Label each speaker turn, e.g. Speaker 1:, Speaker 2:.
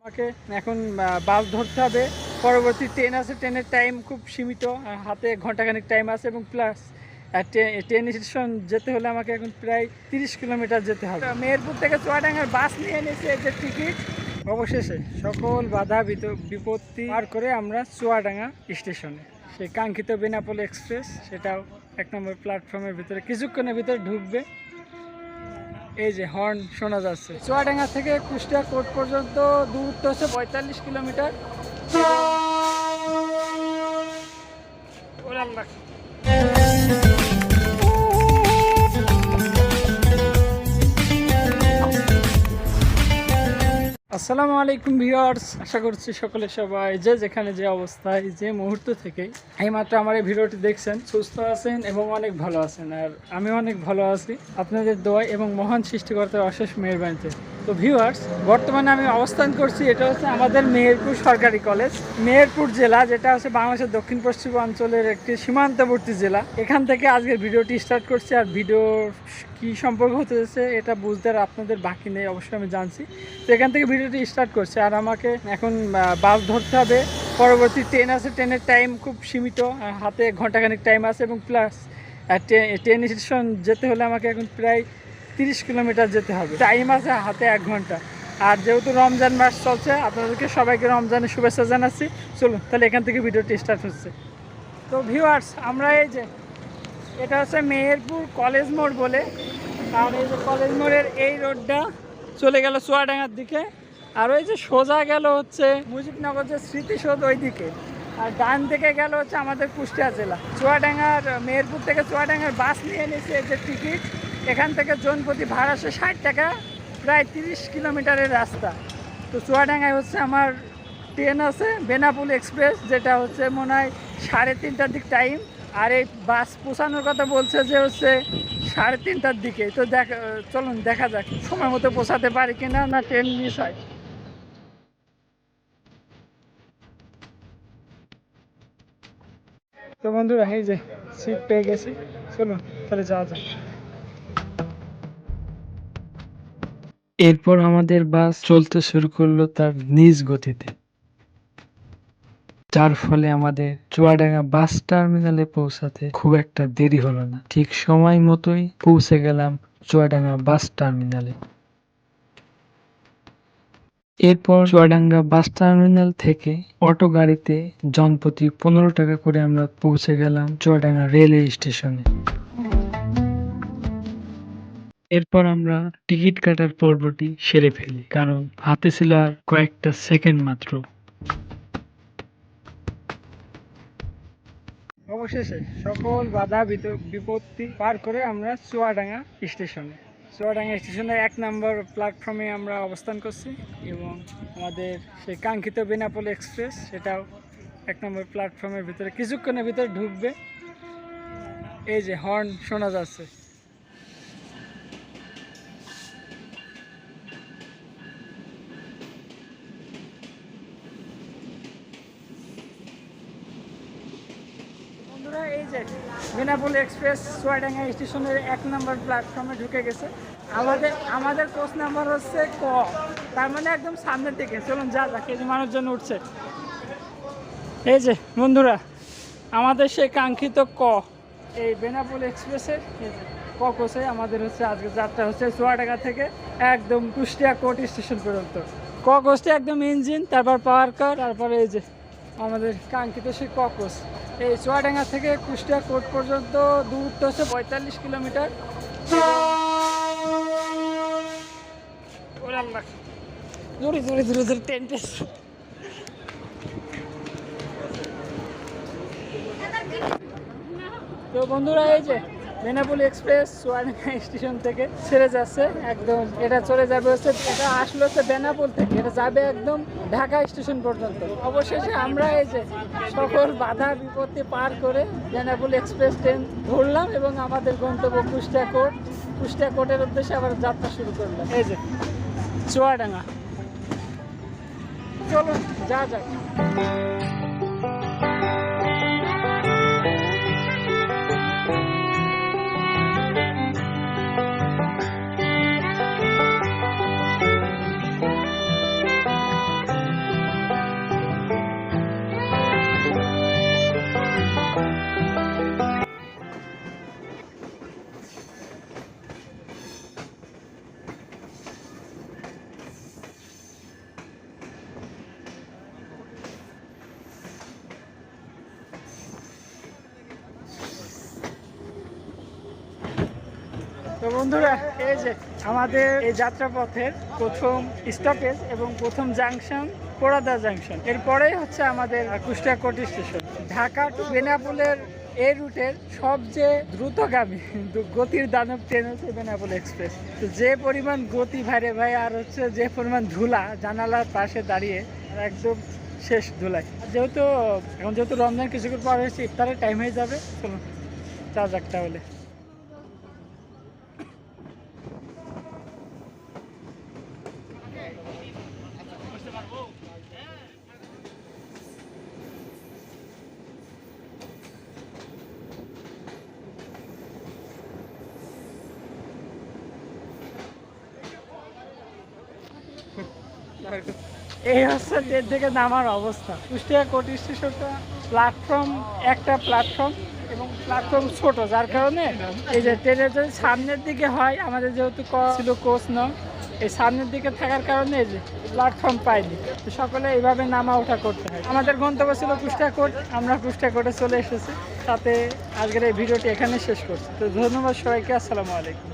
Speaker 1: আমাকে এখন বাস ধরতে হবে। পরবর্তী ট্রেন আছে, ট্রেনের টাইম খুব সীমিত, হাতে ঘন্টাখানিক টাইম আছে এবং প্লাস ট্রেন স্টেশন যেতে হলে আমাকে এখন প্রায় 30 কিলোমিটার যেতে হবে। মেহেরপুর থেকে চুয়াডাঙ্গার বাস নিয়ে নিয়েছি, এই যে টিকিট। অবশেষে সকল বাধা বিপত্তি পার করে আমরা চুয়াডাঙ্গা স্টেশনে, সেই কাঙ্ক্ষিত বেনাপোল এক্সপ্রেস, সেটাও 1 নম্বর প্ল্যাটফর্মের ভিতরে কিছুক্ষণের ভিতরে ঢুকবে। এই যে হর্ন শোনা যাচ্ছে। চুয়াডাঙ্গা থেকে কুষ্টিয়া কোর্ট পর্যন্ত দূরত্ব হচ্ছে 45 কিলোমিটার। আসসালামু আলাইকুম ভিউয়ার্স, আশা করছি সকলে সবাই যে যেখানে যে অবস্থায় যে মুহূর্ত থেকে এইমাত্র আমার এই ভিডিওটি দেখছেন সুস্থ আছেন এবং অনেক ভালো আছেন। আর আমি অনেক ভালো আছি আপনাদের দোয়া এবং মহান সৃষ্টিকর্তার অশেষ মেহেরবানিতে। তো ভিউয়ার্স, বর্তমানে আমি অবস্থান করছি, এটা হচ্ছে আমাদের মেহেরপুর সরকারি কলেজ, মেহেরপুর জেলা, যেটা হচ্ছে বাংলাদেশের দক্ষিণ পশ্চিম অঞ্চলের একটি সীমান্তবর্তী জেলা। এখান থেকে আজকের ভিডিওটি স্টার্ট করছি। আর ভিডিও কি সম্পর্ক হতে যাচ্ছে এটা বুঝতে আর আপনাদের বাকি নেই, অবশ্যই আমি জানছি। তো এখান থেকে ভিডিওটি স্টার্ট করছে। আর আমাকে এখন বাস ধরতে হবে। পরবর্তী ট্রেন আছে, ট্রেনের টাইম খুব সীমিত, হাতে ঘন্টাখানিক টাইম আছে এবং প্লাস ট্রেন স্টেশন যেতে হলে আমাকে এখন প্রায় 30 কিলোমিটার যেতে হবে। টাইম আছে হাতে 1 ঘন্টা। আর যেহেতু রমজান মাস চলছে, আপনাদেরকে সবাইকে রমজানের শুভেচ্ছা জানাচ্ছি। চলুন তাহলে এখান থেকে ভিডিওটি স্টার্ট হচ্ছে। তো ভিউয়ার্স, আমরা এই যে এটা হচ্ছে মেহেরপুর কলেজ মোড় বলে, আর এই যে কলেজ মোড়ের এই রোডটা চলে গেল চুয়াডাঙ্গার দিকে, আর ওই যে সোজা গেল হচ্ছে মুজিবনগর যে স্মৃতিসৌধ ওই দিকে, আর ডান দিকে গেল হচ্ছে আমাদের কুষ্টিয়া জেলা। চুয়াডাঙ্গার মেহেরপুর থেকে চুয়াডাঙ্গার বাস নিয়ে নিয়েছে, এই যে টিকিট। এখান থেকে জনপ্রতি ভাড়া আসে 60 টাকা, প্রায় 30 কিলোমিটারের রাস্তা। তো চুয়াডাঙ্গায় হচ্ছে আমার ট্রেন আছে বেনাপোল এক্সপ্রেস, যেটা হচ্ছে মনে হয় 3:30টার দিক টাইম। আর এই বাস পৌঁছানোর কথা বলছে যে হচ্ছে 3:30টার দিকে। তো চলুন দেখা যাক সময় মতো পৌঁছাতে পারি কিনা, না ট্রেন মিস হয়। তো বন্ধুরা, এই যে সিট পেয়ে গেছি, চলুন তাহলে যাওয়া যাক। এরপর আমাদের বাস চলতে শুরু করলো তার নিজ গতিতে, যার ফলে আমাদের চুয়াডাঙ্গা বাস টার্মিনালে পৌঁছাতে খুব একটা দেরি হলো না। ঠিক সময় মতোই পৌঁছে গেলাম চুয়াডাঙ্গা বাস টার্মিনালে। এরপর চুয়াডাঙ্গা বাস টার্মিনাল থেকে অটো গাড়িতে জনপ্রতি 15 টাকা করে আমরা পৌঁছে গেলাম চুয়াডাঙ্গা রেলওয়ে স্টেশনে। এরপর আমরা টিকিট কাটার পর্বটি সেরে ফেলি, কারণ হাতে ছিল আর কয়েকটা সেকেন্ড মাত্র। অবশেষে সকল বাধা বিপত্তি পার করে আমরা চুয়াডাঙ্গা স্টেশনের 1 নম্বর প্ল্যাটফর্মে আমরা অবস্থান করছি, এবং আমাদের সেই কাঙ্ক্ষিত বেনাপোল এক্সপ্রেস, সেটাও 1 নম্বর প্ল্যাটফর্মের ভিতরে কিছুক্ষণের ভিতরে ঢুকবে। এই যে হর্ন শোনা যাচ্ছে। বন্ধুরা, এই যে বেনাপোল এক্সপ্রেস চুয়াডাঙ্গা স্টেশনের 1 নম্বর প্ল্যাটফর্মে ঢুকে গেছে। আমাদের কোচ নাম্বার হচ্ছে ক, তার মানে একদম সামনের দিকে। চলুন যা যাক, এই যে মানুষজন উঠছে। এই যে বন্ধুরা, আমাদের সেই কাঙ্ক্ষিত ক, এই বেনাপোল এক্সপ্রেসের ক কোচে আমাদের হচ্ছে আজকে যাত্রা হচ্ছে চুয়াডাঙ্গা থেকে একদম কুষ্টিয়া কোর্ট স্টেশন পর্যন্ত। ক কোচটা একদম ইঞ্জিন, তারপর পাওয়ার কার, তারপরে এই যে আমাদের কাঙ্ক্ষিত সেই ক কোচ। এই চুয়াডাঙ্গা থেকে কুষ্টিয়া কোর্ট পর্যন্ত দূরত্ব হচ্ছে 45 কিলোমিটার। জোরে জোরে জোরে জোরে টেন্টে। তো বন্ধুরা, এই যে বেনাপোল এক্সপ্রেস চুয়াডাঙ্গা স্টেশন থেকে ছেড়ে যাচ্ছে একদম। এটা চলে যাবে হচ্ছে, এটা আসলে হচ্ছে বেনাপোল থেকে, এটা যাবে একদম ঢাকা স্টেশন পর্যন্ত। অবশেষে আমরা এই যে সকল বাধা বিপত্তি পার করে বেনাপোল এক্সপ্রেস ট্রেন ধরলাম এবং আমাদের গন্তব্য কুষ্টিয়া কোর্টের উদ্দেশ্যে আবার যাত্রা শুরু করলাম। এই যে চুয়াডাঙ্গা, চলুন যা যাক। তো বন্ধুরা, এই যে আমাদের এই যাত্রাপথের প্রথম স্টপেজ এবং প্রথম জাংশন পোড়াদা জাংশন, এরপরেই হচ্ছে আমাদের কুষ্টিয়া কোটি স্টেশন। ঢাকা টু বেনাপোলের এই রুটের সবচেয়ে দ্রুতগামী গতির দানব ট্রেন হচ্ছে বেনাপোল এক্সপ্রেস। তো যে পরিমাণ গতি ভাইরে ভাই, আর হচ্ছে যে পরিমাণ ধুলা জানালার পাশে দাঁড়িয়ে একদম শেষ ধুলাই। যেহেতু রমজান কিছুক্ষণ পর হয়েছে, ইফতারের টাইম হয়ে যাবে, চলুন চা যাক তাহলে। এই হচ্ছে ট্রেন থেকে নামার অবস্থা। কুষ্টিয়া কোটি স্টেশনটা একটা প্ল্যাটফর্ম এবং প্ল্যাটফর্ম ছোট, যার কারণে এই যে ট্রেনের যদি সামনের দিকে হয়, আমাদের যেহেতু ছিল কোচ ন, এই সামনের দিকে থাকার কারণে এই যে প্ল্যাটফর্ম পাইনি, তো সকলে এইভাবে নামা ওঠা করতে হয়। আমাদের গন্তব্য ছিল কুষ্টিয়া কোর্ট, আমরা কুষ্টিয়া কোর্টে চলে এসেছি। সাথে আজকের এই ভিডিওটি এখানে শেষ করছি। তো ধন্যবাদ সবাইকে, আসসালামু আলাইকুম।